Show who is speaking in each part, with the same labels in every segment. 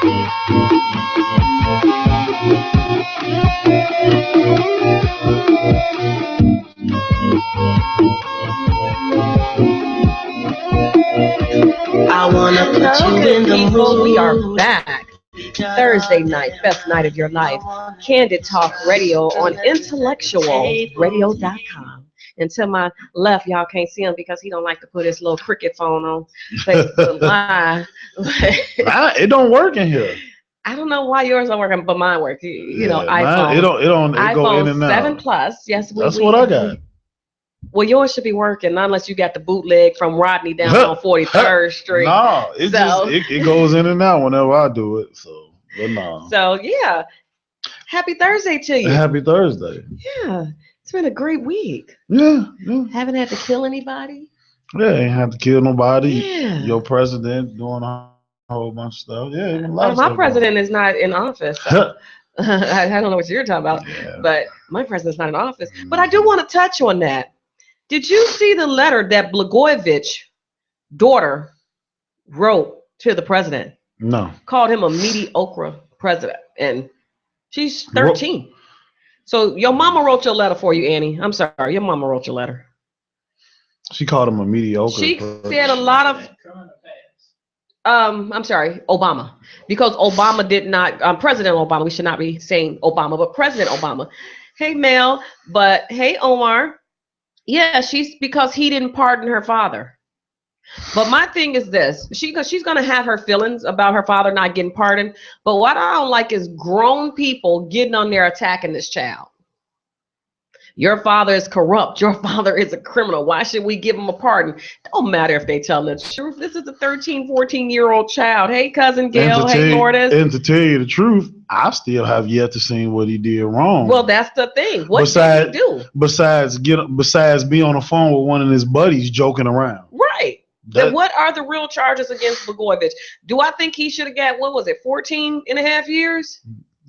Speaker 1: I wanna put you in the mood.
Speaker 2: We are back. Thursday night, best night of your life. Candid Talk Radio on IntellectualRadio.com. And to my left, y'all can't see him because he don't like to put his little cricket phone on Facebook Live.
Speaker 3: It don't work in here.
Speaker 2: I don't know why yours don't work, but mine works. You know,
Speaker 3: iPhone. It go in and out.
Speaker 2: 7 Plus. Yes,
Speaker 3: that's what I got.
Speaker 2: Well, yours should be working, not unless you got the bootleg from Rodney down on 43rd Street.
Speaker 3: No, it goes in and out whenever I do it. So, but no.
Speaker 2: So yeah, happy Thursday to you.
Speaker 3: Happy Thursday.
Speaker 2: Yeah, it's been a great week.
Speaker 3: Yeah.
Speaker 2: Haven't had to kill anybody.
Speaker 3: Yeah, ain't had to kill nobody.
Speaker 2: Yeah.
Speaker 3: Your president doing a whole bunch of stuff. Yeah, even
Speaker 2: my president is not in office. So. I don't know what you're talking about, but my president's not in office. But I do want to touch on that. Did you see the letter that Blagojevich's daughter wrote to the president?
Speaker 3: No.
Speaker 2: Called him a mediocre president, and she's 13. So your mama wrote your letter for you, Annie. I'm sorry, your mama wrote your letter.
Speaker 3: She called him a mediocre.
Speaker 2: She said a lot of. I'm sorry, Obama, because Obama did not. President Obama. We should not be saying Obama, but President Obama. Hey Mel, but hey Omar. Yeah, because he didn't pardon her father. But my thing is this, she's going to have her feelings about her father not getting pardoned. But what I don't like is grown people getting on there attacking this child. Your father is corrupt. Your father is a criminal. Why should we give him a pardon? Don't matter if they tell the truth. This is a 13, 14-year-old child. Hey, cousin Gail. Hey, Lourdes.
Speaker 3: And to tell you the truth, I still have yet to see what he did wrong.
Speaker 2: Well, that's the thing. What did he do? Besides
Speaker 3: be on the phone with one of his buddies joking around.
Speaker 2: Right. Then what are the real charges against Blagojevich? Do I think he should have got, 14 and a half years?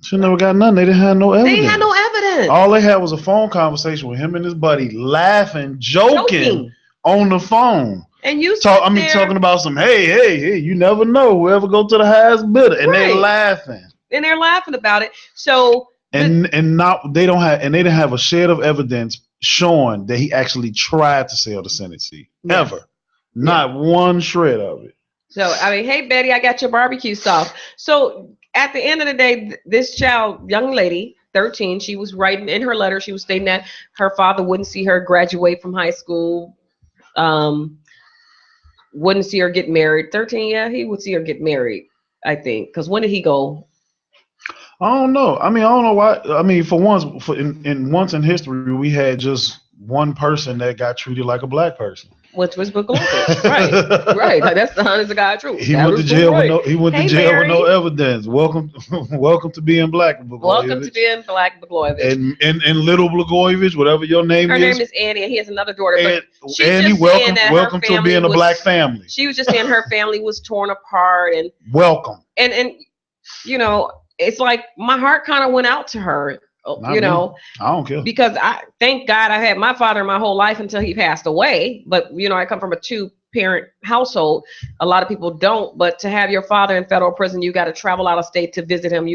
Speaker 3: She never got nothing. They didn't have no evidence.
Speaker 2: They had no evidence.
Speaker 3: All they had was a phone conversation with him and his buddy, laughing, joking on the phone.
Speaker 2: And you
Speaker 3: talking about some, hey, you never know. Whoever go to the highest bidder, and they're laughing.
Speaker 2: And they're laughing about it. So
Speaker 3: they didn't have a shred of evidence showing that he actually tried to sell the Senate seat. Yes. Ever. Not one shred of it.
Speaker 2: So hey Betty, I got your barbecue sauce. So at the end of the day, this young lady, 13, she was writing in her letter, she was stating that her father wouldn't see her graduate from high school, wouldn't see her get married. 13, he would see her get married, I think. Because when did he go?
Speaker 3: I don't know. I don't know why. For once in history, we had just one person that got treated like a black person.
Speaker 2: Which was Blagojevich. right. That's the honest to God truth.
Speaker 3: He went to jail with no evidence. Welcome to being black, Blagojevich.
Speaker 2: Welcome to being black, Blagojevich.
Speaker 3: And little Blagojevich, whatever your name is.
Speaker 2: Her name is Annie, and he has another daughter.
Speaker 3: Annie, welcome to being a black family.
Speaker 2: She was just saying her family was torn apart and
Speaker 3: welcome.
Speaker 2: And it's like my heart kind of went out to her. I
Speaker 3: don't care,
Speaker 2: because thank God I had my father my whole life until he passed away. But I come from a 2-parent household. A lot of people don't. But to have your father in federal prison, you got to travel out of state to visit him.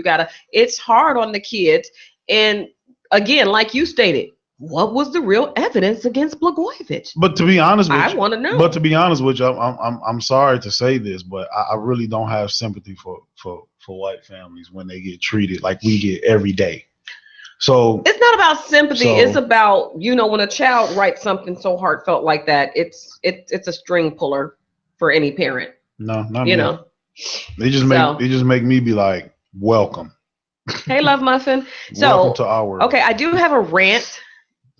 Speaker 2: It's hard on the kids. And again, like you stated, what was the real evidence against Blagojevich?
Speaker 3: But to be honest with you,
Speaker 2: I want to know.
Speaker 3: But to be honest with you, I'm sorry to say this, but I really don't have sympathy for white families when they get treated like we get every day. So
Speaker 2: it's not about sympathy. It's about, when a child writes something so heartfelt like that, it's a string puller for any parent.
Speaker 3: No, not me. They just make me be like, welcome.
Speaker 2: Hey, Love Muffin.
Speaker 3: Welcome to our world.
Speaker 2: Okay, I do have a rant.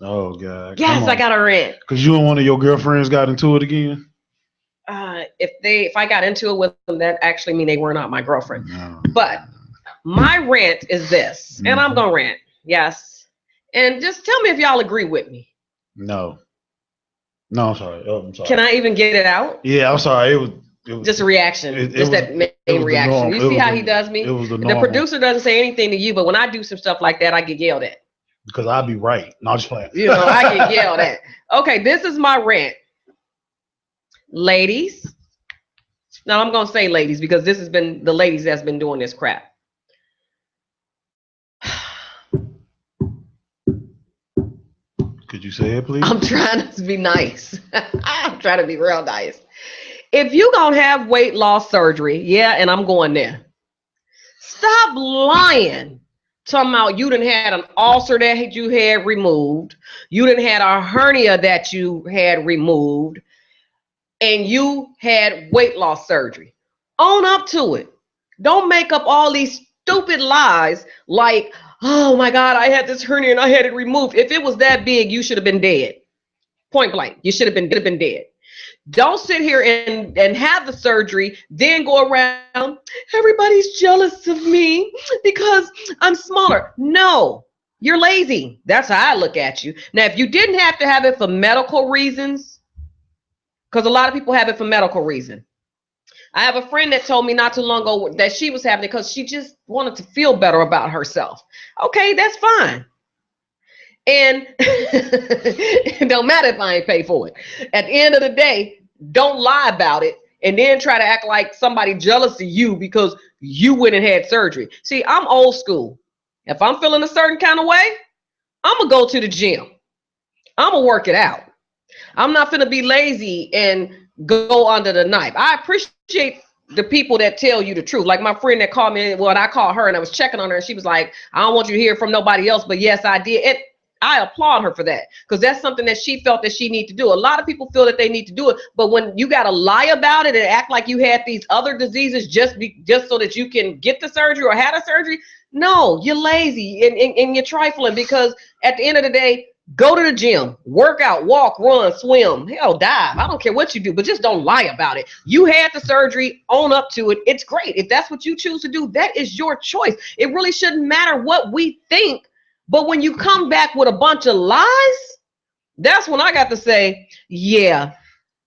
Speaker 3: Oh God.
Speaker 2: Yes, I got a rant.
Speaker 3: Because you and one of your girlfriends got into it again?
Speaker 2: If I got into it with them, that actually mean they were not my girlfriend.
Speaker 3: No.
Speaker 2: But my rant is this, and I'm gonna rant. Yes. And just tell me if y'all agree with me.
Speaker 3: No, I'm sorry. I'm sorry.
Speaker 2: Can I even get it out?
Speaker 3: Yeah, I'm sorry. It was
Speaker 2: just a reaction. That main reaction. You see how he does me? The producer doesn't say anything to you, but when I do some stuff like that, I get yelled at.
Speaker 3: Because I'll be right. Not just playing.
Speaker 2: I get yelled at. Okay, this is my rant. Ladies, Now I'm going to say ladies, because this has been the ladies that's been doing this crap.
Speaker 3: Could you say it, please?
Speaker 2: I'm trying to be nice. I'm trying to be real nice. If you gonna have weight loss surgery, yeah, and I'm going there. Stop lying. Talking about you done had an ulcer that you had removed. You done had a hernia that you had removed. And you had weight loss surgery. Own up to it. Don't make up all these stupid lies like, oh my God, I had this hernia and I had it removed. If it was that big, you should have been dead. Point blank. You should have been dead. Don't sit here and have the surgery, then go around, everybody's jealous of me because I'm smaller. No, you're lazy. That's how I look at you. Now, if you didn't have to have it for medical reasons, because a lot of people have it for medical reason. I have a friend that told me not too long ago that she was having it because she just wanted to feel better about herself. Okay, that's fine. And it don't matter if I ain't pay for it. At the end of the day, don't lie about it and then try to act like somebody jealous of you because you went and had surgery. See, I'm old school. If I'm feeling a certain kind of way, I'm going to go to the gym. I'm going to work it out. I'm not going to be lazy and go under the knife. I appreciate the people that tell you the truth. Like my friend that called me, well, I called her and I was checking on her and she was like, I don't want you to hear from nobody else, but yes, I did. And I applaud her for that because that's something that she felt that she need to do. A lot of people feel that they need to do it, but when you got to lie about it and act like you had these other diseases just so that you can get the surgery or had a surgery, no, you're lazy and you're trifling because at the end of the day, go to the gym, work out, walk, run, swim, hell, dive. I don't care what you do, but just don't lie about it. You had the surgery, own up to it. It's great. If that's what you choose to do, that is your choice. It really shouldn't matter what we think. But when you come back with a bunch of lies, that's when I got to say, yeah,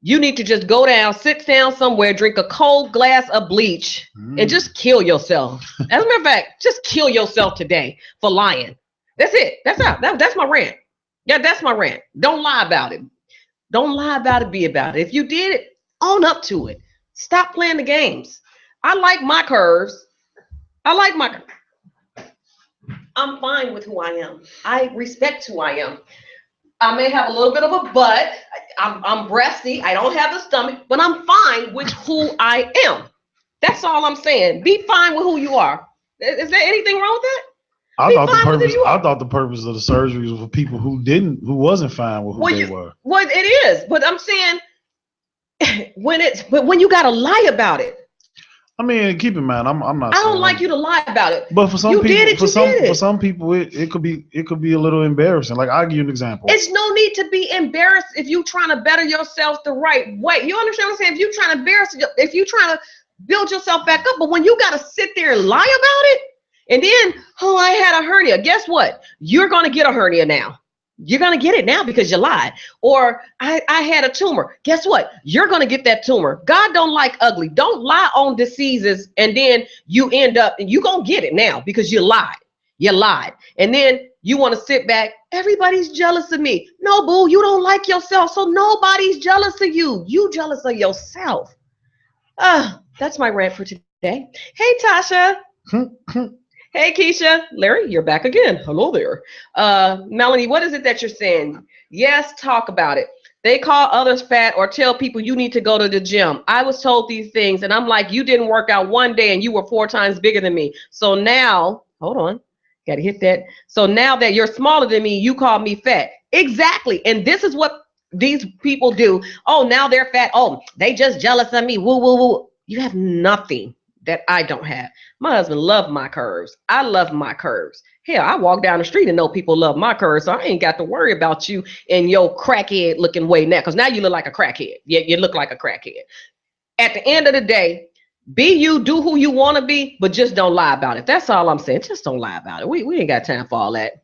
Speaker 2: you need to just go down, sit down somewhere, drink a cold glass of bleach, and just kill yourself. As a matter of fact, just kill yourself today for lying. That's it. That's my rant. Yeah, that's my rant. Don't lie about it. Don't lie about it. Be about it. If you did it, own up to it. Stop playing the games. I like my curves. I'm fine with who I am. I respect who I am. I may have a little bit of a butt. I'm breasty. I don't have the stomach, but I'm fine with who I am. That's all I'm saying. Be fine with who you are. Is there anything wrong with that?
Speaker 3: I thought the purpose of the surgery was for people who wasn't fine with who they were.
Speaker 2: Well, it is, but I'm saying when you gotta lie about it.
Speaker 3: I mean, keep in mind, I'm not.
Speaker 2: I don't like you to lie about it.
Speaker 3: But for some people, for some people, it could be a little embarrassing. Like I'll give you an example.
Speaker 2: It's no need to be embarrassed if you're trying to better yourself the right way. You understand what I'm saying? If you're trying to build yourself back up, but when you gotta sit there and lie about it, and then I had a hernia. Guess what? You're gonna get a hernia now. You're going to get it now because you lied. Or I had a tumor. Guess what? You're going to get that tumor. God don't like ugly. Don't lie on diseases and then you end up and you're going to get it now because you lied. You lied. And then you want to sit back. Everybody's jealous of me. No, boo, you don't like yourself. So nobody's jealous of you. You jealous of yourself. That's my rant for today. Hey, Tasha. Hey, Keisha. Larry, you're back again. Hello there. Melanie, what is it that you're saying? Yes, talk about it. They call others fat or tell people you need to go to the gym. I was told these things, and I'm like, you didn't work out one day, and you were 4 times bigger than me. So now, hold on. Got to hit that. So now that you're smaller than me, you call me fat. Exactly. And this is what these people do. Oh, now they're fat. Oh, they just jealous of me. Woo, woo, woo. You have nothing that I don't have. My husband loved my curves. I love my curves. Hell, I walk down the street and know people love my curves, so I ain't got to worry about you and your crackhead looking way now, because now you look like a crackhead. You look like a crackhead. At the end of the day, be you, do who you want to be, but just don't lie about it. That's all I'm saying. Just don't lie about it. We ain't got time for all that.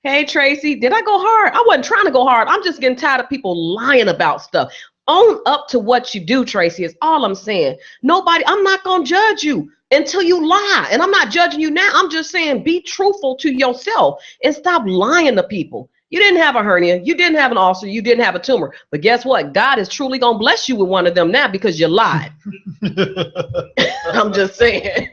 Speaker 2: Hey, Tracy, did I go hard? I wasn't trying to go hard. I'm just getting tired of people lying about stuff. Own up to what you do, Tracy, is all I'm saying. I'm not going to judge you until you lie. And I'm not judging you now. I'm just saying be truthful to yourself and stop lying to people. You didn't have a hernia. You didn't have an ulcer. You didn't have a tumor. But guess what? God is truly going to bless you with one of them now because you lied. I'm just saying.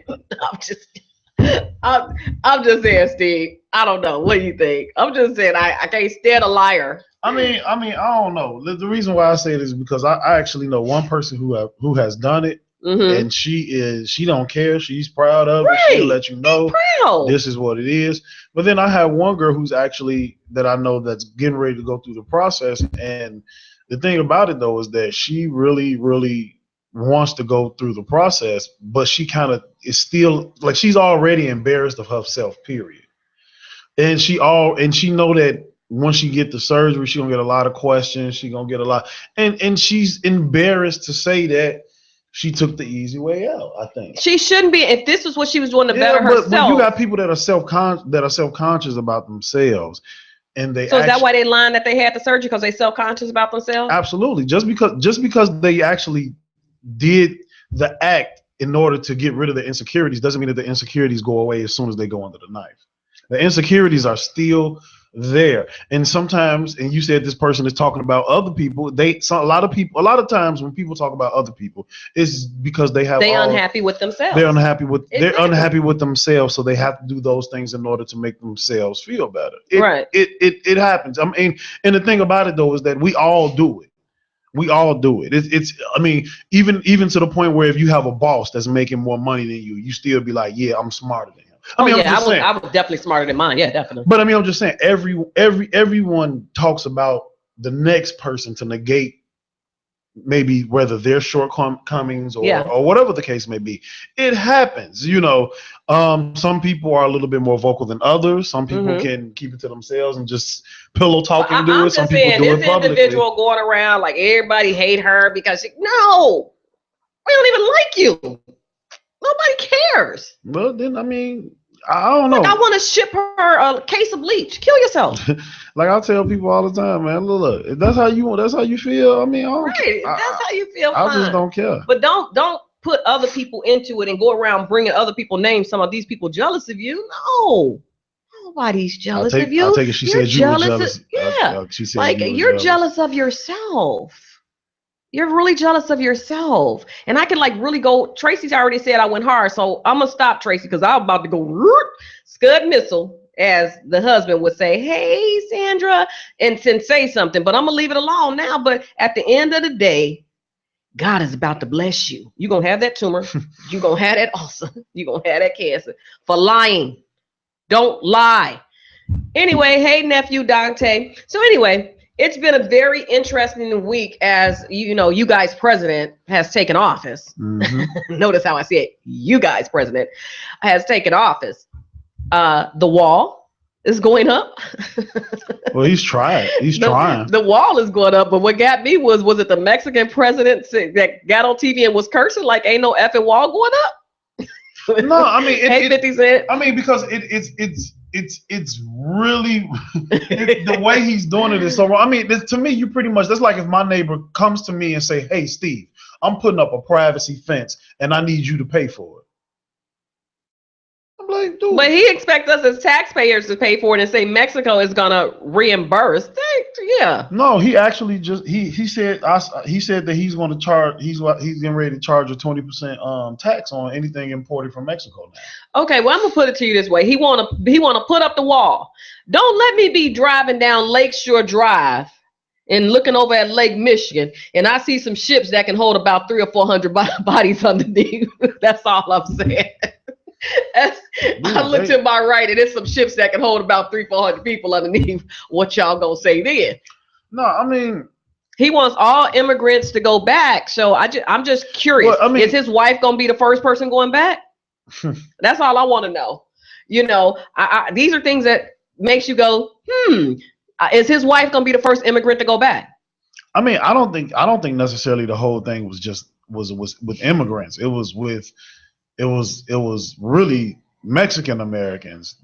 Speaker 2: I'm just saying, Steve. I don't know. What do you think? I'm just saying I can't stand a liar.
Speaker 3: I mean, I don't know. The reason why I say it is because I actually know one person who has done it. Mm-hmm. And she don't care. She's proud of it. She'll let you know this is what it is. But then I have one girl who's actually that I know that's getting ready to go through the process. And the thing about it though is that she really, really wants to go through the process, but she kind of is still like she's already embarrassed of herself, period. And she know that once she get the surgery, she's gonna get a lot of questions. She's gonna get a lot, and she's embarrassed to say that. She took the easy way out, I think. She
Speaker 2: shouldn't be. If this is what she was doing to better herself.
Speaker 3: But you got people that are self-conscious about themselves, and they.
Speaker 2: So is that why they lying that they had the surgery because they self-conscious about themselves?
Speaker 3: Absolutely. Just because they actually did the act in order to get rid of the insecurities doesn't mean that the insecurities go away as soon as they go under the knife. The insecurities are still there, and sometimes, and you said this person is talking about other people. A lot of times when people talk about other people, it's because they're
Speaker 2: unhappy with themselves.
Speaker 3: They're unhappy with themselves, so they have to do those things in order to make themselves feel better. It happens. I mean, and the thing about it though is that we all do it. We all do it. It's I mean, even to the point where if you have a boss that's making more money than you still be like, yeah, I'm smarter than him. I was
Speaker 2: definitely smarter than mine. Yeah, definitely.
Speaker 3: But I mean, I'm just saying, everyone talks about the next person to negate maybe whether their shortcomings or whatever the case may be. It happens, you know. Some people are a little bit more vocal than others. Some people can keep it to themselves and just pillow talk and do it. Some people do it publicly.
Speaker 2: This individual going around like everybody hate her because we don't even like you. Nobody cares.
Speaker 3: Well, then, I mean, I don't know.
Speaker 2: Like, I want to ship her a case of bleach. Kill yourself.
Speaker 3: Like I tell people all the time, man. Look, if that's how you feel. I mean,
Speaker 2: that's how you feel.
Speaker 3: I just don't care.
Speaker 2: But don't put other people into it and go around bringing other people names. Some of these people jealous of you. No, nobody's jealous of you.
Speaker 3: I take it. She said you were jealous.
Speaker 2: She said like you're jealous of yourself. You're really jealous of yourself. And I can like really go, Tracy's already said I went hard. So I'm going to stop Tracy because I'm about to go scud missile, as the husband would say, hey, Sandra, and say something. But I'm going to leave it alone now. But at the end of the day, God is about to bless you. You're going to have that tumor. You're going to have that ulcer. You're going to have that cancer for lying. Don't lie. Anyway, hey, nephew Dante. So anyway, it's been a very interesting week as, you know, you guys president has taken office. Mm-hmm. Notice how I say it. You guys president has taken office. The wall is going up.
Speaker 3: Well, he's trying.
Speaker 2: The wall is going up. But what got me was it the Mexican president that got on TV and was cursing like ain't no effing wall going up?
Speaker 3: No, I mean,
Speaker 2: 50 Cent.
Speaker 3: I mean, because it's really the way he's doing it is so wrong. I mean, to me, that's like if my neighbor comes to me and say, hey, Steve, I'm putting up a privacy fence and I need you to pay for it. I'm like, dude.
Speaker 2: But he expects us as taxpayers to pay for it and say Mexico is gonna reimburse. Yeah.
Speaker 3: No, he actually just he said that he's going to charge. He's getting ready to charge a 20% tax on anything imported from Mexico now.
Speaker 2: Okay, well I'm gonna put it to you this way. He wanna put up the wall. Don't let me be driving down Lakeshore Drive and looking over at Lake Michigan, and I see some ships that can hold about 300 or 400 bodies underneath. That's all I'm saying. I look to my right, and there's some ships that can hold about 300-400 people underneath. What y'all gonna say then?
Speaker 3: No, I mean,
Speaker 2: he wants all immigrants to go back. So I'm just curious. Well, I mean, is his wife gonna be the first person going back? That's all I want to know. You know, these are things that makes you go, is his wife gonna be the first immigrant to go back?
Speaker 3: I mean, I don't think necessarily the whole thing was with immigrants. It was really Mexican Americans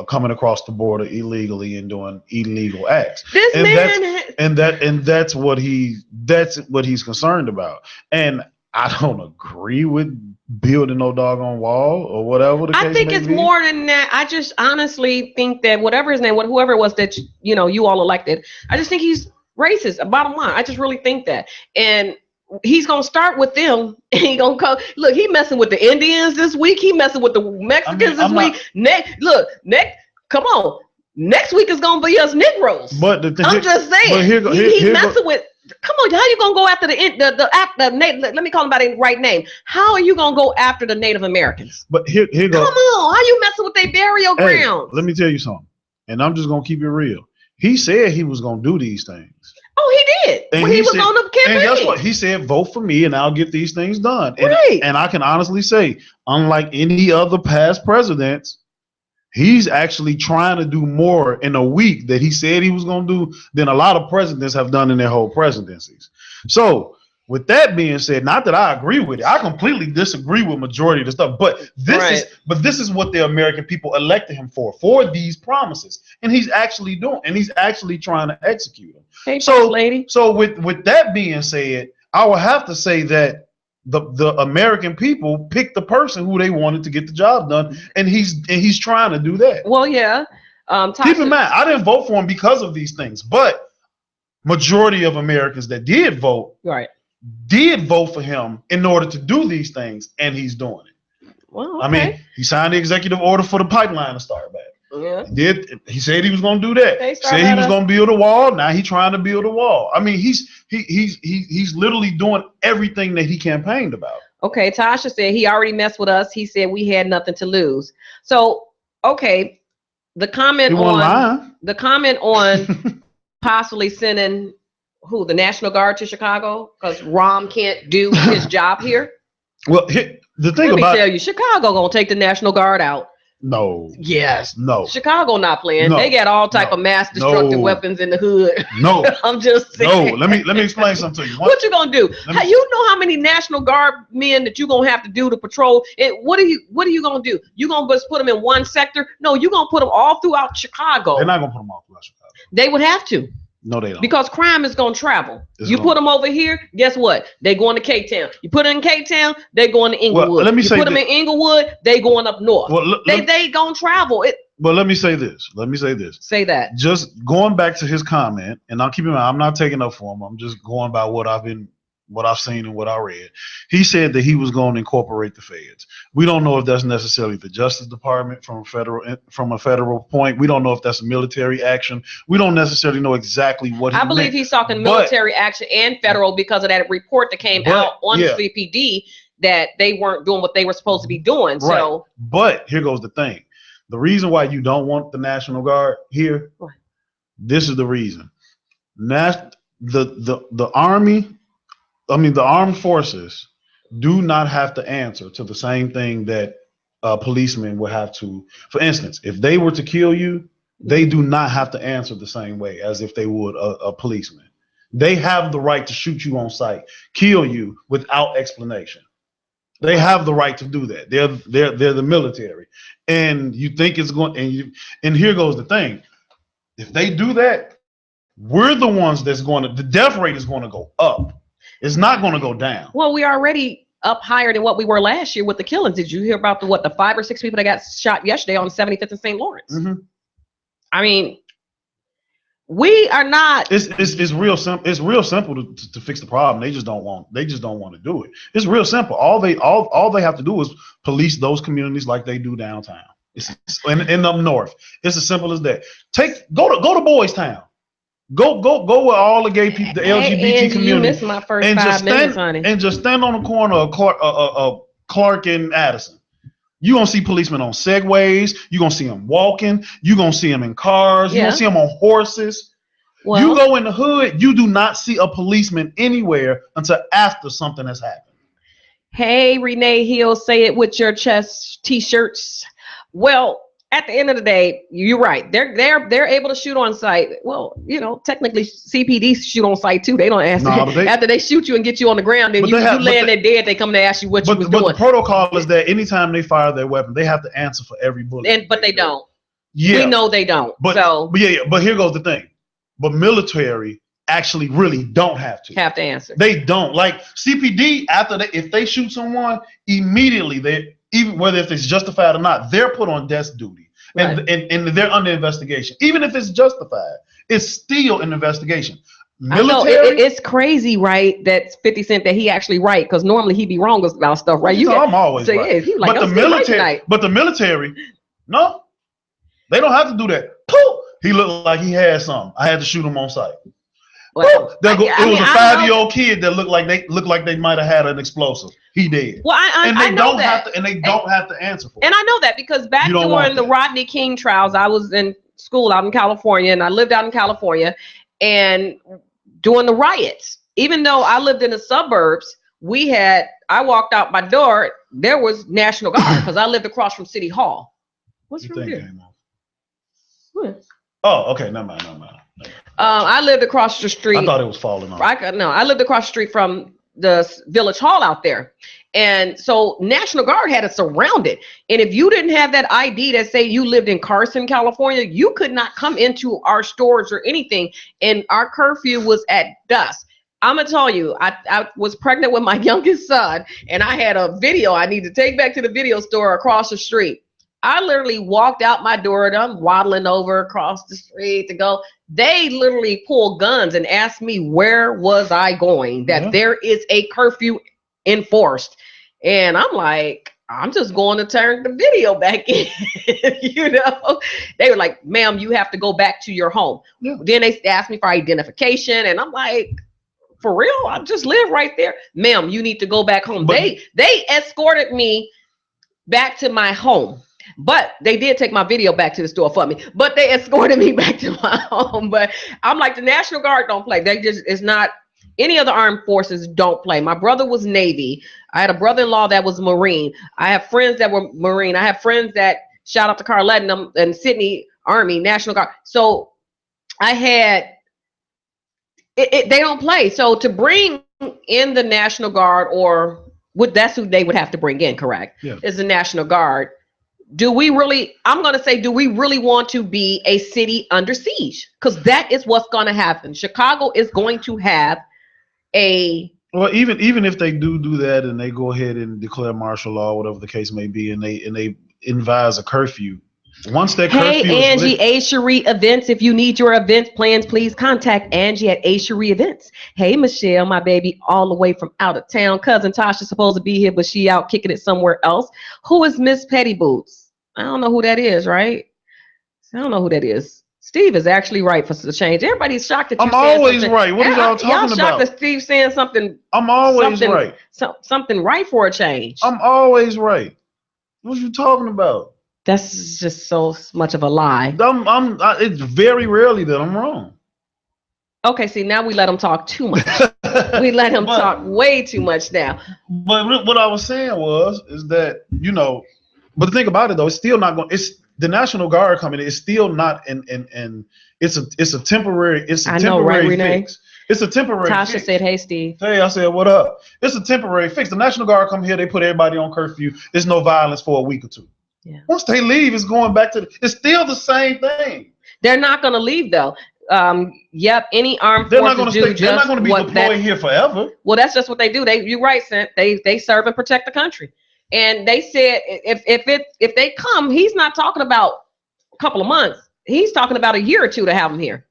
Speaker 3: coming across the border illegally and doing illegal acts. That's what he's concerned about. And I don't agree with building no doggone wall or whatever the case
Speaker 2: I think
Speaker 3: may
Speaker 2: it's
Speaker 3: be.
Speaker 2: more than that. I just honestly think that whatever his name, whoever it was that you all elected, I just think he's racist. Bottom line, I just really think that, and he's gonna start with them. And he gonna come. Look, he messing with the Indians this week. He messing with the Mexicans this week. Next, come on. Next week is gonna be us Negroes.
Speaker 3: But
Speaker 2: I'm just saying. He messing with. Come on, how you gonna go after let me call him by the right name. How are you gonna go after the Native Americans?
Speaker 3: But here
Speaker 2: Come on, how you messing with their burial grounds?
Speaker 3: Let me tell you something, and I'm just gonna keep it real. He said he was gonna do these things.
Speaker 2: Oh, he did. And when he was on the campaign.
Speaker 3: And guess what? He said, vote for me and I'll get these things done.
Speaker 2: Right.
Speaker 3: And I can honestly say, unlike any other past presidents, he's actually trying to do more in a week that he said he was going to do than a lot of presidents have done in their whole presidencies. So with that being said, not that I agree with it, I completely disagree with majority of the stuff, but this is what the American people elected him for these promises, and he's actually doing, and he's actually trying to execute them.
Speaker 2: Hey, lady.
Speaker 3: So with that being said, I would have to say that the American people picked the person who they wanted to get the job done, and he's trying to do that.
Speaker 2: Well, yeah.
Speaker 3: Keep in mind, I didn't vote for him because of these things, but majority of Americans that did vote, did vote for him in order to do these things, and he's doing it.
Speaker 2: Well, okay.
Speaker 3: I mean, he signed the executive order for the pipeline to start back.
Speaker 2: Yeah.
Speaker 3: He said he was going to do that. Said he was going to build a wall. Now he's trying to build a wall. I mean, he's literally doing everything that he campaigned about.
Speaker 2: Okay, Tasha said he already messed with us. He said we had nothing to lose. So, okay, the comment on possibly sending the National Guard to Chicago because Rahm can't do his job here.
Speaker 3: Well, the thing
Speaker 2: Let me tell you, Chicago gonna take the National Guard out.
Speaker 3: No.
Speaker 2: Yes.
Speaker 3: No.
Speaker 2: Chicago not playing.
Speaker 3: No.
Speaker 2: They got all type of mass destructive weapons in the hood.
Speaker 3: No.
Speaker 2: I'm just saying.
Speaker 3: No. Let me explain something to you.
Speaker 2: What you gonna do? You know how many National Guard men that you gonna have to do to patrol? And what are you gonna do? You gonna just put them in one sector? No, you gonna put them all throughout Chicago.
Speaker 3: They're not gonna put them all throughout Chicago.
Speaker 2: They would have to.
Speaker 3: No, they don't.
Speaker 2: Because crime is going to travel. Put them over here, guess what? They going to K-Town. You put them in K-Town, they going to Inglewood.
Speaker 3: Well, let me say
Speaker 2: put them in Inglewood, they going up north. Well, they going to travel.
Speaker 3: But let me say this.
Speaker 2: Say that.
Speaker 3: Just going back to his comment, and I'll keep in mind, I'm not taking up for him. I'm just going by what I've seen and what I read. He said that he was going to incorporate the feds. We don't know if that's necessarily the Justice Department from a federal point. We don't know if that's a military action. We don't necessarily know exactly what
Speaker 2: I believe he's talking military action and federal because of that report that came out on the CPD that they weren't doing what they were supposed to be doing. Right. So,
Speaker 3: but here goes the thing. The reason why you don't want the National Guard here, this is the reason. The Army, the armed forces do not have to answer to the same thing that policemen would have to. For instance, if they were to kill you, they do not have to answer the same way as if they would a policeman. They have the right to shoot you on sight, kill you without explanation. They have the right to do that. They're the military, and you think it's going. And here goes the thing: if they do that, we're the ones the death rate is going to go up. It's not going to go down.
Speaker 2: Well, we already up higher than what we were last year with the killings. Did you hear about the 5 or 6 people that got shot yesterday on 75th and St. Lawrence?
Speaker 3: Mm-hmm.
Speaker 2: I mean, we are not.
Speaker 3: It's real simple. It's real simple to fix the problem. They just don't want to do it. It's real simple. All they have to do is police those communities like they do downtown. It's in up north. It's as simple as that. Go to Boys Town. Go with all the gay people, the LGBT community.
Speaker 2: You missed my first 5 minutes, honey.
Speaker 3: And just stand on the corner of Clark and Addison. You're going to see policemen on Segways. You're going to see them walking. You're going to see them in cars. You're going to see them on horses. Well, you go in the hood, you do not see a policeman anywhere until after something has happened.
Speaker 2: Hey, Renee Hill, say it with your chest t-shirts. Well, at the end of the day, you're right. They're able to shoot on sight. Well, technically CPD shoot on sight too. They don't ask after they shoot you and get you on the ground, then you laying there dead. They come to ask you what you was doing.
Speaker 3: But the protocol is that anytime they fire their weapon, they have to answer for every bullet.
Speaker 2: But they don't.
Speaker 3: Yeah,
Speaker 2: we know they don't.
Speaker 3: But here goes the thing. But military actually really don't have to
Speaker 2: answer.
Speaker 3: They don't. Like CPD, if they shoot someone, immediately even whether if it's justified or not, they're put on desk duty. Right. And they're under investigation. Even if it's justified, it's still an investigation. Military,
Speaker 2: I know, it's crazy, right? That 50 Cent that he actually right, because normally he be wrong about stuff, right?
Speaker 3: I'm always right.
Speaker 2: Yeah, like,
Speaker 3: but the military, no, they don't have to do that. Poof! He looked like he had something. I had to shoot him on sight. Well, it was a 5-year-old kid that looked like they might have had an explosive. He did.
Speaker 2: Well,
Speaker 3: they don't have to answer for it.
Speaker 2: And I know that because back during the Rodney King trials, I was in school out in California, and I lived out in California, and during the riots, even though I lived in the suburbs, I walked out my door, there was National Guard because I lived across from City Hall. What's wrong here? What?
Speaker 3: Oh, okay, never mind.
Speaker 2: I lived across the street.
Speaker 3: I thought it was falling off.
Speaker 2: I lived across the street from the Village Hall out there. And so National Guard had us surrounded. And if you didn't have that ID that say you lived in Carson, California, you could not come into our stores or anything. And our curfew was at dusk. I'm going to tell you, I was pregnant with my youngest son, and I had a video I need to take back to the video store across the street. I literally walked out my door and I'm waddling over across the street to go. They literally pulled guns and asked me where was I going, that there is a curfew enforced. And I'm like, I'm just going to turn the video back in. They were like, ma'am, you have to go back to your home. Yeah. Then they asked me for identification, and I'm like, for real? I just live right there. Ma'am, you need to go back home. But they escorted me back to my home. But they did take my video back to the store for me. But they escorted me back to my home. But I'm like, the National Guard don't play. It's not, any of the armed forces don't play. My brother was Navy. I had a brother-in-law that was Marine. I have friends that were Marine. I have friends that, shout out to Carlette and Sydney, Army, National Guard. So I had, they don't play. So to bring in the National Guard, that's who they would have to bring in, correct? Yeah. Is the National Guard. Do we really want to be a city under siege? Because that is what's going to happen. Chicago is going to have
Speaker 3: well, even if they do that and they go ahead and declare martial law, whatever the case may be, and they advise a curfew. Once that curfew
Speaker 2: Hey, Angie, A. Cherie Events. If you need your event plans, please contact Angie at A. Cherie Events. Hey, Michelle, my baby, all the way from out of town. Cousin Tasha's supposed to be here, but she out kicking it somewhere else. Who is Miss Petty Boots? I don't know who that is, right? I don't know who that is. Steve is actually right for the change. Everybody's shocked that
Speaker 3: I'm always right. What are y'all talking about?
Speaker 2: Y'all shocked that Steve's saying something.
Speaker 3: I'm always right.
Speaker 2: Something right for a change.
Speaker 3: I'm always right. What are you talking about?
Speaker 2: That's just so much of a lie.
Speaker 3: It's very rarely that I'm wrong.
Speaker 2: Okay, see, now we let him talk too much. We let him talk way too much now.
Speaker 3: But what I was saying is that, but the thing about it though, it's still not going. It's the National Guard coming. It's still not in. It's a temporary. It's a temporary fix. It's a temporary.
Speaker 2: Tasha said, "Hey, Steve."
Speaker 3: Hey, I said, "What up?" It's a temporary fix. The National Guard come here. They put everybody on curfew. There's no violence for a week or two. Yeah. Once they leave, it's going back to. It's still the same thing.
Speaker 2: They're not going to leave though. Yep. Any armed forces
Speaker 3: they're not going to be deployed here forever.
Speaker 2: Well, that's just what they do. You're right, Sent. They serve and protect the country. And they said if they come, he's not talking about a couple of months. He's talking about a year or two to have them here.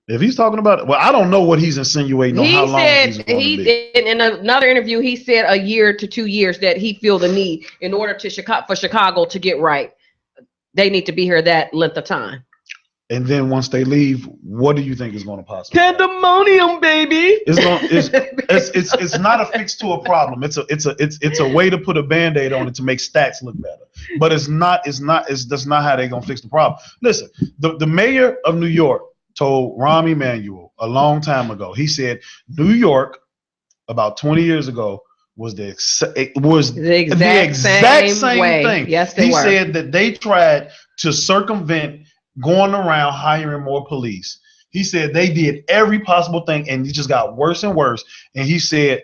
Speaker 3: If he's talking about it, well, I don't know what he's insinuating on how long he's going to be.
Speaker 2: In another interview, he said a year to 2 years that he feel the need in order for Chicago to get right. They need to be here that length of time.
Speaker 3: And then once they leave, what do you think is going to possibly happen?
Speaker 2: Pandemonium, baby.
Speaker 3: It's not a fix to a problem. It's a way to put a Band-Aid on it to make stats look better. But that's not how they're going to fix the problem. Listen, the mayor of New York told Rahm Emanuel a long time ago. He said New York about 20 years ago was the exact same thing.
Speaker 2: Yes, they
Speaker 3: were. He said that they tried to circumvent going around hiring more police. He said they did every possible thing and it just got worse and worse. And he said,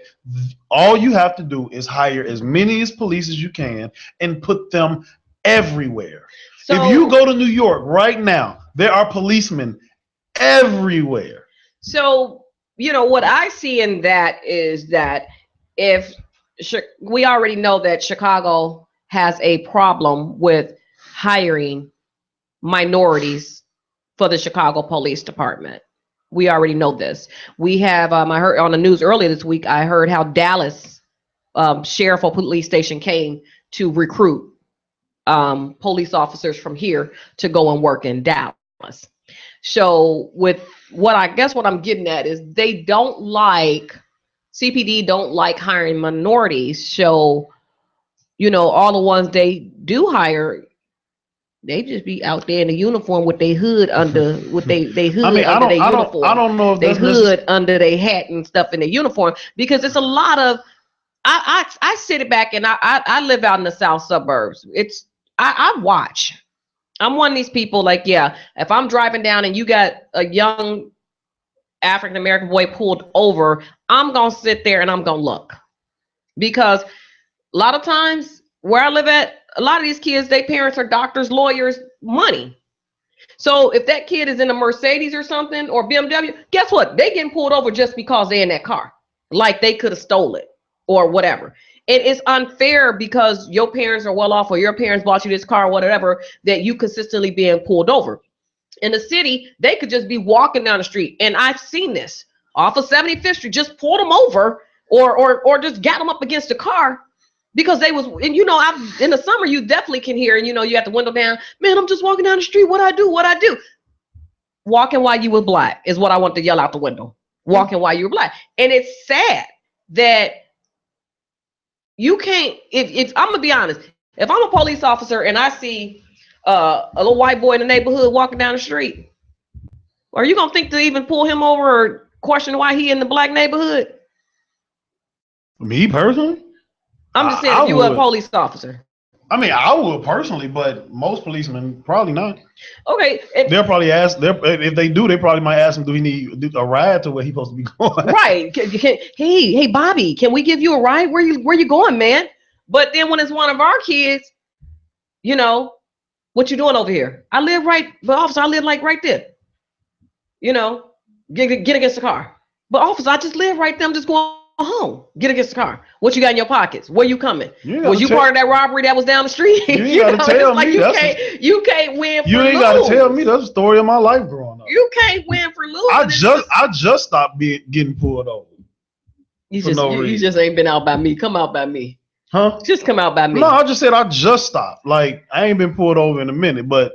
Speaker 3: all you have to do is hire as many as police as you can and put them everywhere. So, if you go to New York right now, there are policemen everywhere.
Speaker 2: So, what I see in that is that if we already know that Chicago has a problem with hiring minorities for the Chicago Police Department. We already know this. We have, I heard on the news earlier this week, I heard how Dallas Sheriff or police station came to recruit police officers from here to go and work in Dallas. So with what I'm getting at is CPD don't like hiring minorities. So, all the ones they do hire, they just be out there in the uniform with their hood under, with they hood under their uniform. I don't know if they hood under their hat and stuff in the uniform, because it's a lot of, I sit it back and I live out in the south suburbs. I watch. I'm one of these people, like, yeah, if I'm driving down and you got a young African-American boy pulled over, I'm going to sit there and I'm going to look. Because a lot of times where I live at, a lot of these kids, their parents are doctors, lawyers, money. So if that kid is in a Mercedes or something, or BMW, guess what? They getting pulled over just because they're in that car. Like they could have stole it or whatever. It is unfair because your parents are well off, or your parents bought you this car or whatever, that you consistently being pulled over. In the city, they could just be walking down the street. And I've seen this off of 75th Street, just pulled them over or just got them up against the car because they was, and in the summer, you definitely can hear, and you got the window down, man, I'm just walking down the street. What I do? Walking while you were black is what I want to yell out the window. Walking while you were black. And it's sad that you can't, if I'm gonna be honest, if I'm a police officer and I see a little white boy in the neighborhood walking down the street, are you gonna think to even pull him over or question why he in the black neighborhood?
Speaker 3: Me personally?
Speaker 2: I'm just saying, if you were a police officer.
Speaker 3: I mean, I would personally, but most policemen probably not.
Speaker 2: Okay.
Speaker 3: They'll probably ask, if they do, they probably might ask him, do he need a ride to where he's supposed to be going?
Speaker 2: Right. Hey, Bobby, can we give you a ride? Where you going, man? But then when it's one of our kids, what you doing over here? I live officer, I live like right there. Get against the car. But officer, I just live right there. I'm just going home. Get against the car. What you got in your pockets? Where you coming? Was you part of that robbery that was down the street?
Speaker 3: You ain't gotta tell me.
Speaker 2: You can't win for
Speaker 3: you ain't
Speaker 2: lose.
Speaker 3: Gotta tell me. That's the story of my life growing up.
Speaker 2: You can't win for losing.
Speaker 3: I just stopped getting pulled over.
Speaker 2: You just ain't been out by me. Come out by me.
Speaker 3: Huh?
Speaker 2: Just come out by me.
Speaker 3: No, I just said I just stopped. Like, I ain't been pulled over in a minute, but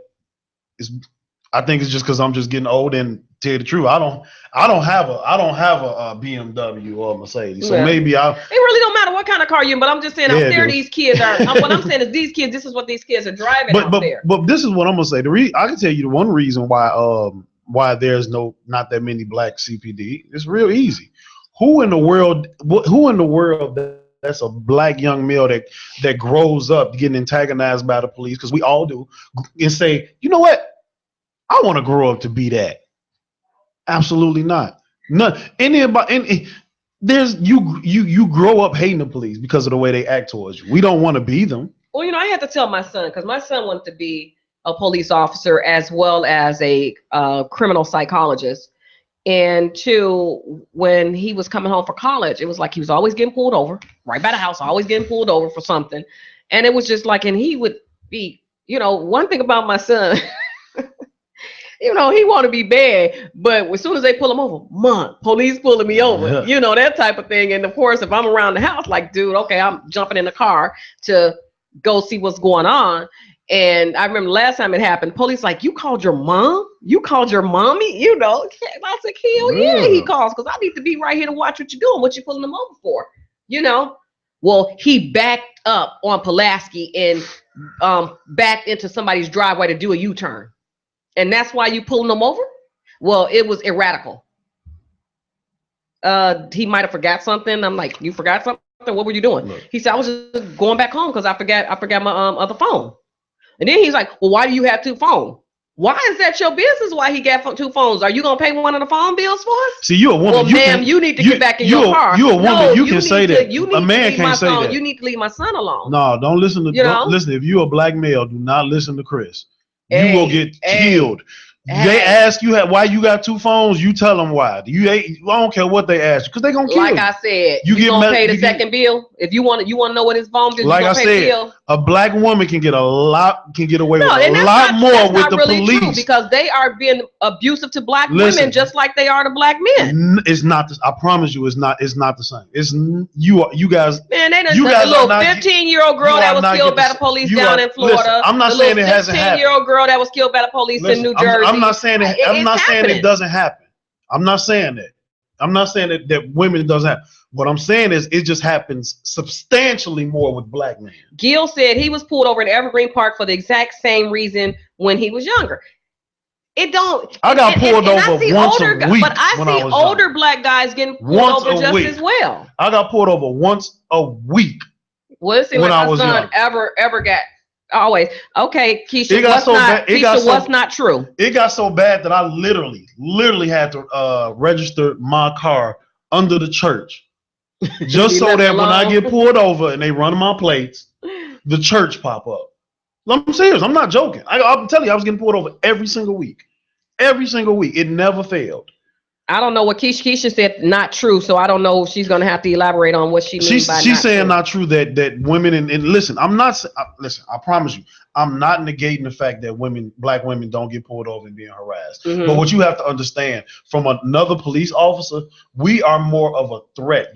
Speaker 3: I think it's just because I'm just getting old. And tell you the truth, I don't have a BMW or a Mercedes. So maybe it
Speaker 2: really don't matter what kind of car you're in, but I'm just saying out there these kids are what I'm saying is these kids, this is what these kids are driving out there.
Speaker 3: But this is what I'm gonna say. I can tell you the one reason why there's not that many black CPD. It's real easy. Who in the world that's a black young male that grows up getting antagonized by the police, because we all do, and say, you know what? I want to grow up to be that. Absolutely not. None. There's you grow up hating the police because of the way they act towards you. We don't want to be them.
Speaker 2: Well, I had to tell my son, because my son wanted to be a police officer as well as a criminal psychologist. And when he was coming home for college, it was like he was always getting pulled over right by the house, always getting pulled over for something. And it was just like, and he would be, one thing about my son, he want to be bad, but as soon as they pull him over, Mom, police pulling me over, that type of thing. And of course, if I'm around the house, like, dude, okay, I'm jumping in the car to go see what's going on. And I remember last time it happened, police like, you called your mom? You called your mommy? And I said, hell yeah, he calls, because I need to be right here to watch what you're doing, what you pulling him over for, Well, he backed up on Pulaski and backed into somebody's driveway to do a U-turn. And that's why you pulling them over? Well, it was erratical. He might have forgot something. I'm like, you forgot something? What were you doing? Look. He said, I was just going back home because I forgot my other phone. And then he's like, well, why do you have two phones? Why is that your business? Why he got two phones? Are you gonna pay one of the phone bills for us?
Speaker 3: See, you a woman.
Speaker 2: Well, ma'am, you need to get back in your car.
Speaker 3: You a woman. No, you can say that. A man can't say that.
Speaker 2: You need to leave my son alone.
Speaker 3: No, don't listen to. Listen. If you a black male, do not listen to Chris. You will get killed. They ask you why you got two phones. You tell them why. I don't care what they ask you because they gonna kill you.
Speaker 2: Like I said, you gonna pay the second bill if you want to know what his phone bill.
Speaker 3: Like I said, a black woman can get away with a lot more with the police. True
Speaker 2: because they are being abusive to black women just like they are to black men.
Speaker 3: It's not. I promise you, it's not. It's not the same. It's you guys.
Speaker 2: Man, they done a little 15-year-old girl that was killed by the police down in Florida.
Speaker 3: Listen, I'm not saying it hasn't happened.
Speaker 2: 15-year-old girl that was killed by the police in New Jersey.
Speaker 3: I'm not saying it. I'm not saying it doesn't happen. I'm not saying that. I'm not saying that women doesn't happen. What I'm saying is it just happens substantially more with black men.
Speaker 2: Gil said he was pulled over in Evergreen Park for the exact same reason when he was younger. It don't.
Speaker 3: I got pulled over once a week.
Speaker 2: But I see older black guys getting pulled over just as well.
Speaker 3: I got pulled over once a week.
Speaker 2: Well, it seems like my son ever got. Always. Okay, Keisha, what's not true?
Speaker 3: It got so bad that I literally had to register my car under the church. Just so that when I get pulled over and they run my plates, the church pop up. I'm serious. I'm not joking. I'm telling you, I was getting pulled over every single week. Every single week. It never failed.
Speaker 2: I don't know what Keisha said not true, so I don't know if she's going to have to elaborate on what she means by
Speaker 3: she's saying not true that women and listen, listen, I promise you, I'm not negating the fact that black women don't get pulled over and being harassed. Mm-hmm. But what you have to understand from another police officer, we are more of a threat.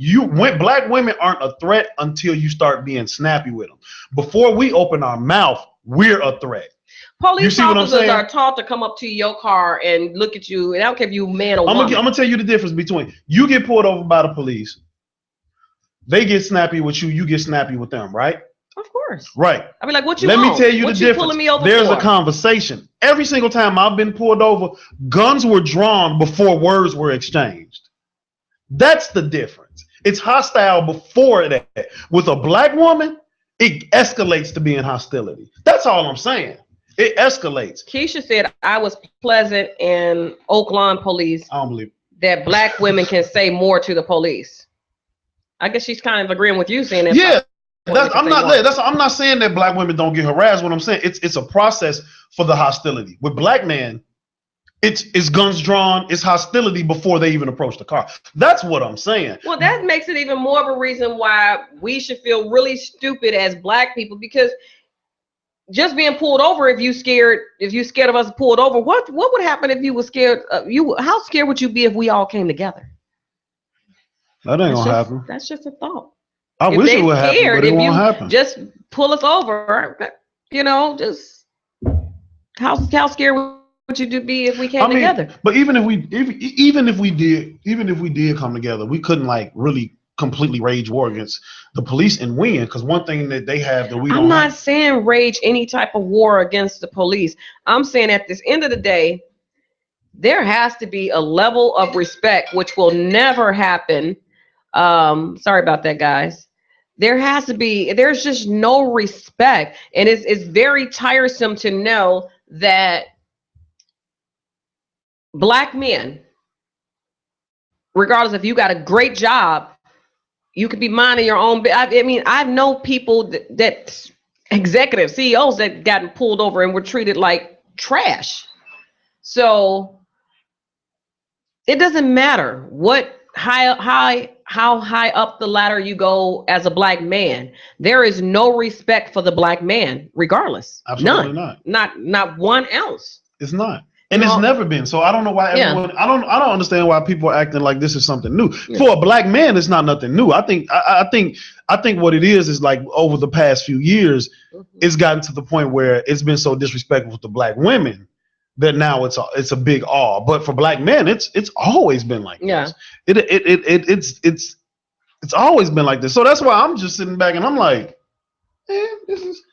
Speaker 3: Black women aren't a threat until you start being snappy with them. Before we open our mouth, we're a threat.
Speaker 2: Police officers are taught to come up to your car and look at you, and I don't care if you man or woman.
Speaker 3: I'm gonna tell you the difference between you get pulled over by the police, they get snappy with you, you get snappy with them, right?
Speaker 2: Of course.
Speaker 3: Right.
Speaker 2: I mean, like, what you
Speaker 3: Let
Speaker 2: want?
Speaker 3: Me tell you
Speaker 2: what
Speaker 3: the
Speaker 2: you
Speaker 3: difference.
Speaker 2: Pulling me over
Speaker 3: There's
Speaker 2: for?
Speaker 3: A conversation. Every single time I've been pulled over, guns were drawn before words were exchanged. That's the difference. It's hostile before that. With a black woman, it escalates to being hostility. That's all I'm saying. It escalates.
Speaker 2: Keisha said I was pleasant in Oak Lawn police.
Speaker 3: I don't believe it.
Speaker 2: That black women can say more to the police. I guess she's kind of agreeing with you saying that.
Speaker 3: Yeah, I'm not saying that black women don't get harassed. What I'm saying, it's a process for the hostility. With black men, it's guns drawn, it's hostility before they even approach the car. That's what I'm saying.
Speaker 2: Well, that makes it even more of a reason why we should feel really stupid as black people, because just being pulled over, if you scared of us pulled over, what would happen if you were scared? How scared would you be if we all came together?
Speaker 3: That ain't gonna happen.
Speaker 2: That's just a thought.
Speaker 3: I wish it would happen, but it won't happen.
Speaker 2: Just pull us over, just how scared would you be if we came together?
Speaker 3: But even if we did come together, we couldn't really completely rage war against the police and win, because one thing that they have that we don't.
Speaker 2: I'm not saying rage any type of war against the police. I'm saying at this end of the day, there has to be a level of respect, which will never happen. Sorry about that, guys. There's just no respect, and it's very tiresome to know that black men, regardless if you got a great job, you could be minding your own. I know people that executive CEOs that gotten pulled over and were treated like trash. So it doesn't matter how high up the ladder you go as a black man. There is no respect for the black man, regardless.
Speaker 3: Absolutely
Speaker 2: None. Not one ounce.
Speaker 3: It's not. And it's never been. So I don't know why everyone. Yeah. I don't understand why people are acting like this is something new. Yeah. For a black man, it's not nothing new. I think what it is like over the past few years, it's gotten to the point where it's been so disrespectful to black women that now it's a big awe. But for black men, it's always been like this. It's always been like this. So that's why I'm just sitting back and I'm like, this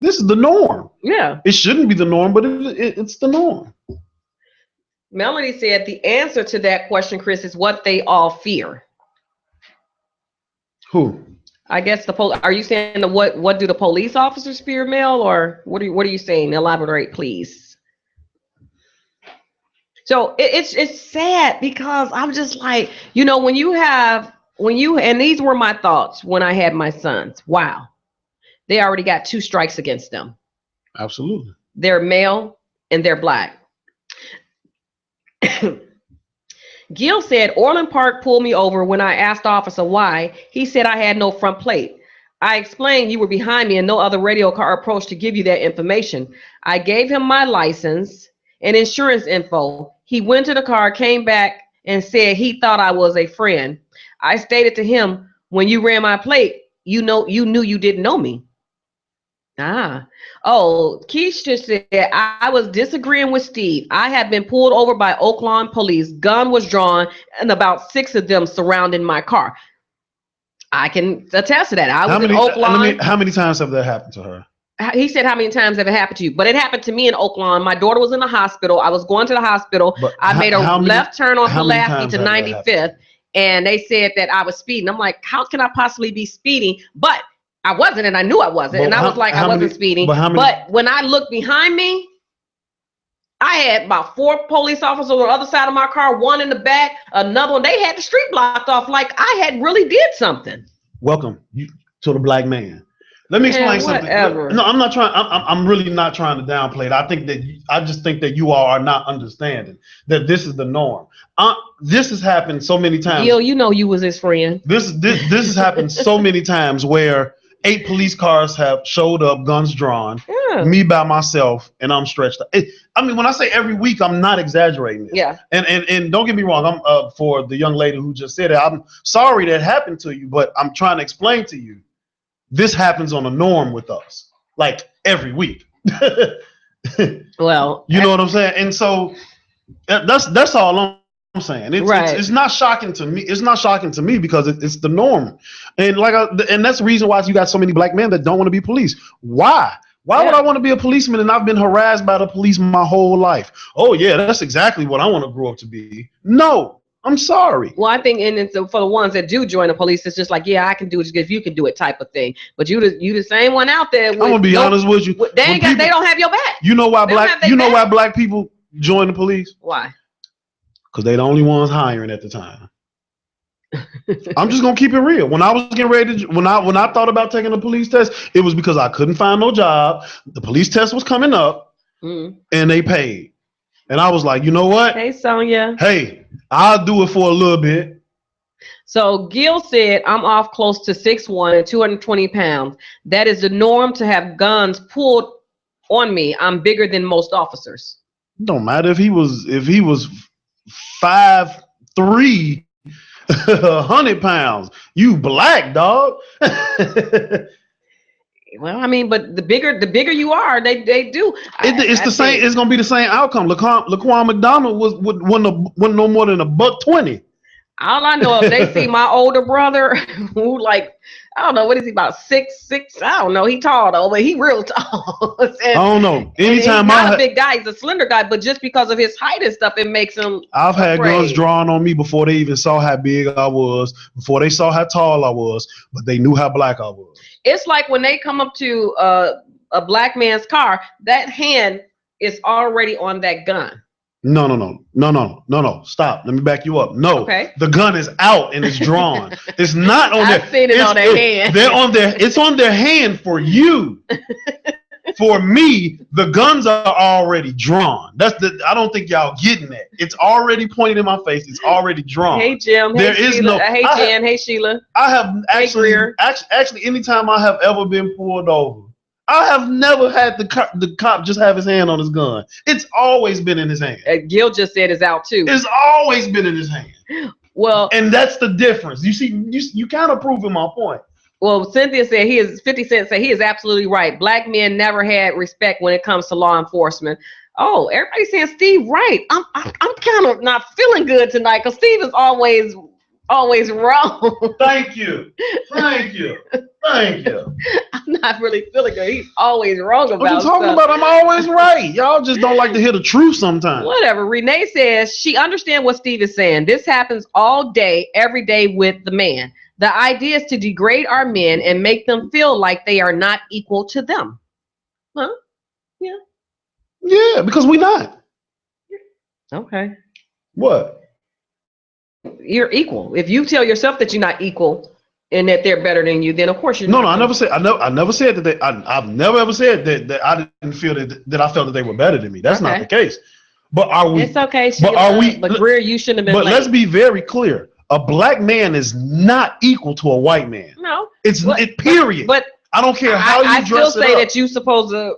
Speaker 3: is the norm.
Speaker 2: Yeah.
Speaker 3: It shouldn't be the norm, but it's the norm.
Speaker 2: Melanie said the answer to that question, Chris, is what they all fear.
Speaker 3: Who?
Speaker 2: I guess are you saying what do the police officers fear, Mel, or what are you saying? Elaborate, please. So it's sad because I'm just like, and these were my thoughts when I had my sons. Wow. They already got 2 strikes against them.
Speaker 3: Absolutely.
Speaker 2: They're male and they're black. Gil said Orland Park pulled me over when I asked the officer why. He said I had no front plate. I explained you were behind me and no other radio car approached to give you that information. I gave him my license and insurance info. He went to the car, came back, and said he thought I was a friend. I stated to him, when you ran my plate, you knew you didn't know me. Keisha said, I was disagreeing with Steve. I had been pulled over by Oaklawn police. Gun was drawn and about 6 of them surrounding my car. I can attest to that. I was in Oaklawn.
Speaker 3: How many times have that happened to her?
Speaker 2: He said, how many times have it happened to you? But it happened to me in Oaklawn. My daughter was in the hospital. I was going to the hospital. I made a left turn on Pulaski to 95th, and they said that I was speeding. I'm like, how can I possibly be speeding? But I wasn't, and I knew I wasn't. And I was like, I wasn't speeding. But when I looked behind me, I had about 4 police officers on the other side of my car, one in the back, another one. They had the street blocked off like I had really did something.
Speaker 3: Welcome to the black man. Let me explain something. No, I'm not trying. I'm really not trying to downplay it. I just think that you all are not understanding that this is the norm. This has happened so many times.
Speaker 2: Yo, you know you was his friend.
Speaker 3: This has happened so many times where 8 police cars have showed up, guns drawn, me by myself, and I'm stretched out. When I say every week, I'm not exaggerating it.
Speaker 2: Yeah.
Speaker 3: And don't get me wrong, I'm for the young lady who just said it, I'm sorry that happened to you, but I'm trying to explain to you, this happens on a norm with us, like every week.
Speaker 2: Well,
Speaker 3: you know what I'm saying? And so that's all I'm saying. It's not shocking to me. It's not shocking to me because it's the norm. And and that's the reason why you got so many black men that don't want to be police. Why? Why would I want to be a policeman and I've been harassed by the police my whole life? Oh yeah, that's exactly what I want to grow up to be. No, I'm sorry.
Speaker 2: Well, I think for the ones that do join the police, it's just like, yeah, I can do it if you can do it type of thing. But you the same one out there.
Speaker 3: I'm gonna be honest with you.
Speaker 2: They don't have your back.
Speaker 3: You know why why black people join the police?
Speaker 2: Why?
Speaker 3: Because they're the only ones hiring at the time. I'm just gonna keep it real. When I was getting ready to, when I thought about taking a police test, it was because I couldn't find no job. The police test was coming up, and they paid. And I was like, you know what?
Speaker 2: Hey, Sonia.
Speaker 3: Hey, I'll do it for a little bit.
Speaker 2: So Gil said, I'm off close to 6'1" and 220 pounds. That is the norm to have guns pulled on me. I'm bigger than most officers.
Speaker 3: Don't matter if he was 5'3", 100 pounds. You black, dog.
Speaker 2: Well, I mean, but the bigger you are, they do.
Speaker 3: It's the same. It's gonna be the same outcome. Laquan McDonald wasn't no more than $120.
Speaker 2: All I know, if they see my older brother, who I don't know, what is he, about 6'6"? I don't know. He tall though, but he real tall.
Speaker 3: I don't know.
Speaker 2: Anytime he's not a big guy, he's a slender guy, but just because of his height and stuff, it makes him.
Speaker 3: I've had guns drawn on me before they even saw how big I was, before they saw how tall I was, but they knew how black I was.
Speaker 2: It's like when they come up to a black man's car, that hand is already on that gun. No. Stop. Let me back you up. No. Okay. The gun is out and it's drawn. It's not on
Speaker 3: I've seen it on their hand. It's on their hand for you. For me, the guns are already drawn. I don't think y'all getting that. It's already pointed in my face. It's already drawn.
Speaker 2: Hey Jim. Hey Sheila. Hey Jen. Hey Sheila.
Speaker 3: I have actually anytime I have ever been pulled over, I have never had the cop just have his hand on his gun. It's always been in his hand.
Speaker 2: Gil just said it's out too.
Speaker 3: It's always been in his hand.
Speaker 2: Well,
Speaker 3: and that's the difference. You see, you kind of proving my point.
Speaker 2: Well, Cynthia said 50 Cent said he is absolutely right. Black men never had respect when it comes to law enforcement. Oh, everybody's saying Steve right. I'm kind of not feeling good tonight because Steve is always wrong.
Speaker 3: Thank you. I'm
Speaker 2: not really feeling good. He's always wrong about
Speaker 3: what you talking about? I'm always right. Y'all just don't like to hear the truth sometimes.
Speaker 2: Whatever. Renee says she understands what Steve is saying. This happens all day, every day with the man. The idea is to degrade our men and make them feel like they are not equal to them. Huh? Yeah.
Speaker 3: Yeah, because we're not.
Speaker 2: Okay.
Speaker 3: What?
Speaker 2: You're equal. If you tell yourself that you're not equal and that they're better than you, then of course you're not.
Speaker 3: No, I never said that I've never ever said that I didn't feel that I felt that they were better than me. That's not the case. But are we?
Speaker 2: It's okay.
Speaker 3: But are we?
Speaker 2: But Greer, you shouldn't have been.
Speaker 3: But
Speaker 2: late.
Speaker 3: let's be very clear. A black man is not equal to a white man.
Speaker 2: No.
Speaker 3: It's period.
Speaker 2: But
Speaker 3: I don't care how you dress it up.
Speaker 2: I still say that you supposed to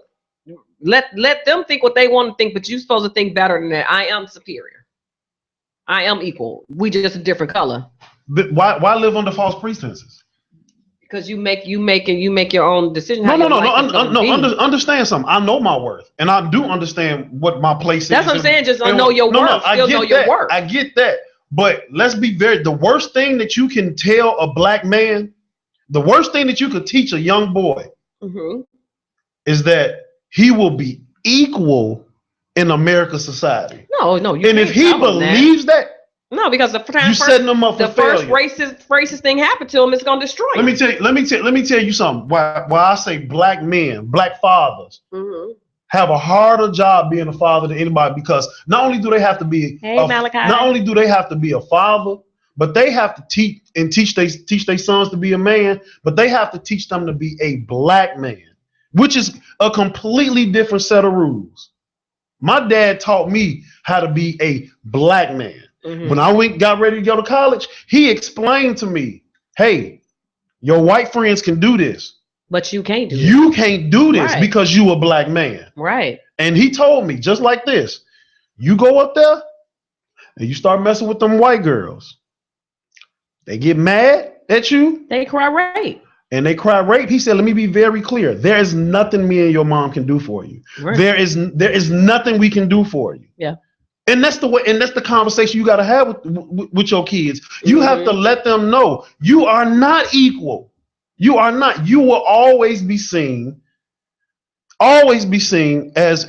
Speaker 2: let them think what they want to think, but you supposed to think better than that. I am superior. I am equal. We just a different color.
Speaker 3: But why live under false pretenses?
Speaker 2: Because you make your own decision.
Speaker 3: No. Understand something. I know my worth, and I do understand what my place is.
Speaker 2: That's what I'm saying. Just know your worth. Still know your worth.
Speaker 3: I get that. But let's be the worst thing that you can tell a black man, the worst thing that you could teach a young boy is that he will be equal in America's society.
Speaker 2: No.
Speaker 3: And if he believes that,
Speaker 2: no, because the
Speaker 3: first
Speaker 2: racist thing happened to him, it's gonna destroy him.
Speaker 3: Let me tell you something. Why I say black men, black fathers have a harder job being a father than anybody, because not only do they have to be a father, but they have to teach their sons to be a man, but they have to teach them to be a black man, which is a completely different set of rules. My dad taught me how to be a black man. When I got ready to go to college, he explained to me, hey, your white friends can do this.
Speaker 2: But you can't do
Speaker 3: You can't do this because you a black man.
Speaker 2: Right.
Speaker 3: And he told me just like this, you go up there and you start messing with them white girls. They get mad at you.
Speaker 2: They cry rape.
Speaker 3: And they cry rape. He said, let me be very clear. There is nothing me and your mom can do for you. Right. There is nothing we can do for you.
Speaker 2: Yeah.
Speaker 3: And that's the way, and that's the conversation you got to have with your kids. You have to let them know you are not equal. You are not. You will always be seen as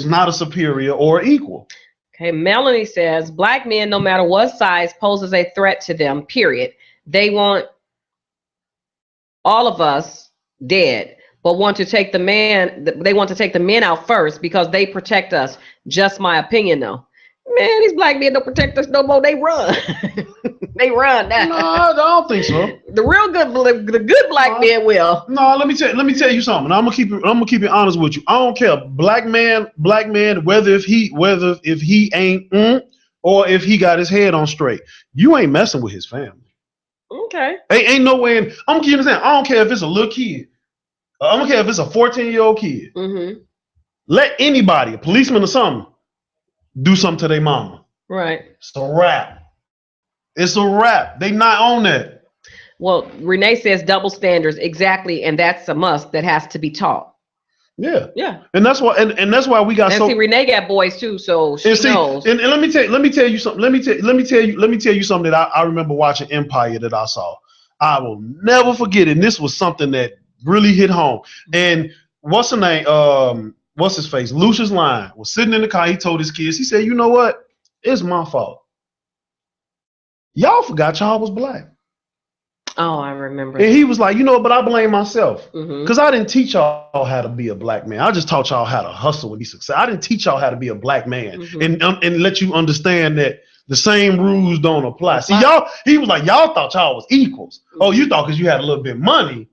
Speaker 3: not a superior or equal.
Speaker 2: Okay, Melanie says black men, no matter what size, poses a threat to them. Period. They want all of us dead, but want to take the men out first because they protect us. Just my opinion, though. Man, these black men don't protect us no more. They run. They run now.
Speaker 3: No, I don't think so.
Speaker 2: The good black men will.
Speaker 3: No, let me tell you something. I'm gonna keep it honest with you. I don't care, black man, whether if he ain't or if he got his head on straight. You ain't messing with his family.
Speaker 2: Okay.
Speaker 3: Ain't no way. I'm gonna give you understand. I don't care if it's a little kid. I don't care if it's a 14-year-old kid. Let anybody, a policeman or something, do something to their mama.
Speaker 2: Right.
Speaker 3: It's a wrap. It's a wrap. They not on that.
Speaker 2: Well, Renee says double standards. Exactly. And that's a must that has to be taught.
Speaker 3: Yeah.
Speaker 2: Yeah.
Speaker 3: And that's why and that's why we got
Speaker 2: see, Renee got boys too, so she knows.
Speaker 3: And let me tell you something. Let me tell you something that I remember watching Empire that I saw. I will never forget it. And this was something that really hit home. And what's her name? What's his face? Lucius Lyon was sitting in the car. He told his kids, he said, you know what? It's my fault. Y'all forgot y'all was black.
Speaker 2: Oh, I remember.
Speaker 3: And he was like, you know, but I blame myself. Because I didn't teach y'all how to be a black man. I just taught y'all how to hustle and be successful. I didn't teach y'all how to be a black man and let you understand that the same rules don't apply. See, he was like, y'all thought y'all was equals. Oh, you thought because you had a little bit of money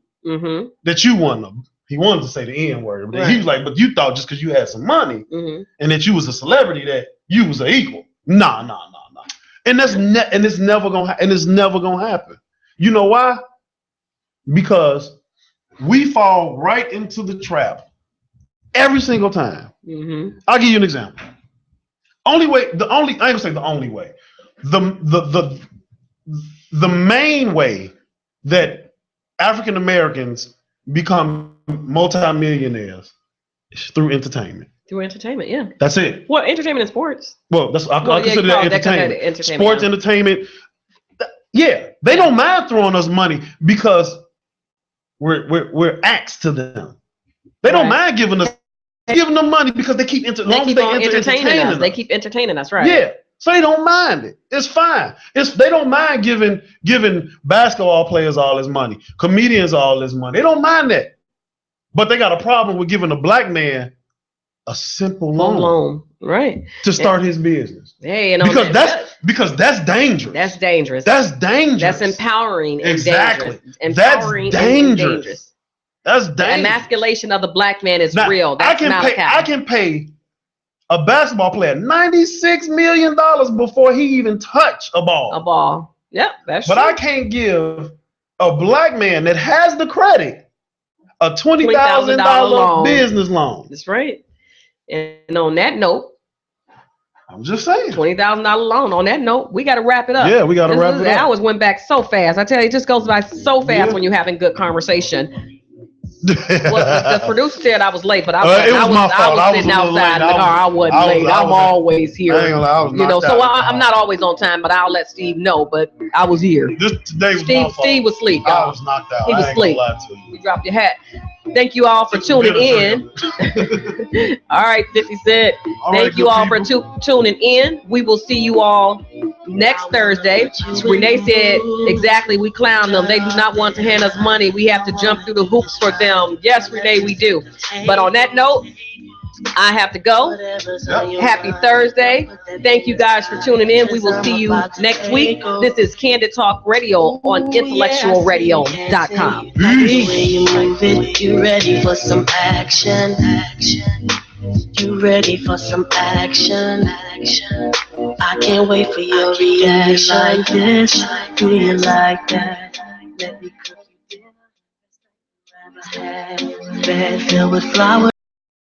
Speaker 3: that you wanted. He wanted to say the N word, but he was like, but you thought just because you had some money and that you was a celebrity that you was an equal. Nah. And it's never gonna happen. You know why? Because we fall right into the trap every single time. I'll give you an example. I ain't gonna say the only way. The main way that African Americans become multimillionaires is through entertainment.
Speaker 2: Through entertainment, yeah.
Speaker 3: That's it.
Speaker 2: Well, entertainment and sports.
Speaker 3: Well, I consider that entertainment. Sports, entertainment. Yeah, they don't mind throwing us money because we're acts to them. They don't mind giving them money because they keep entertaining us.
Speaker 2: They keep entertaining us, right?
Speaker 3: Yeah. So they don't mind it. It's fine. They don't mind giving basketball players all this money, comedians all this money. They don't mind that. But they got a problem with giving a black man a simple loan,
Speaker 2: right,
Speaker 3: to start his business.
Speaker 2: Hey,
Speaker 3: because that's dangerous.
Speaker 2: That's dangerous.
Speaker 3: That's dangerous.
Speaker 2: That's empowering.
Speaker 3: Exactly.
Speaker 2: And dangerous. Empowering.
Speaker 3: That's dangerous. That's dangerous.
Speaker 2: The emasculation of the black man is
Speaker 3: now,
Speaker 2: real. That's
Speaker 3: I can pay a basketball player $96 million before he even touched a ball.
Speaker 2: A ball. Yep, that's
Speaker 3: but
Speaker 2: true.
Speaker 3: I can't give a black man that has the credit a $20,000 business loan.
Speaker 2: That's right. And on that note,
Speaker 3: I'm just saying.
Speaker 2: $20,000 loan. On that note, we got to wrap it up.
Speaker 3: Yeah, we got to wrap it up.
Speaker 2: The hours went back so fast. I tell you, it just goes by so fast when you're having good conversation. Well, the producer said I was late, but I was sitting outside in the car. I wasn't late. I'm always here. So I'm not always on time, but I'll let Steve know. But I was here.
Speaker 3: Today was my fault.
Speaker 2: Steve was asleep.
Speaker 3: I was knocked out.
Speaker 2: He was asleep. You dropped your hat. Thank you all for tuning in. All right, 50 Cent. Thank you all for tuning in. We will see you all next Thursday. Renee said exactly. We clown them. They do not want to hand us money. We have to jump through the hoops for them. Yes, Renee, we do. But on that note, I have to go. Happy Thursday. Thank you guys for tuning in. We will see you next week. This is Candid Talk Radio on IntellectualRadio.com.
Speaker 1: Peace. You ready for some action? You ready for some action? I can't wait for your reaction. Like this? Do you like that? Let me cook you dinner. Bed filled with flowers.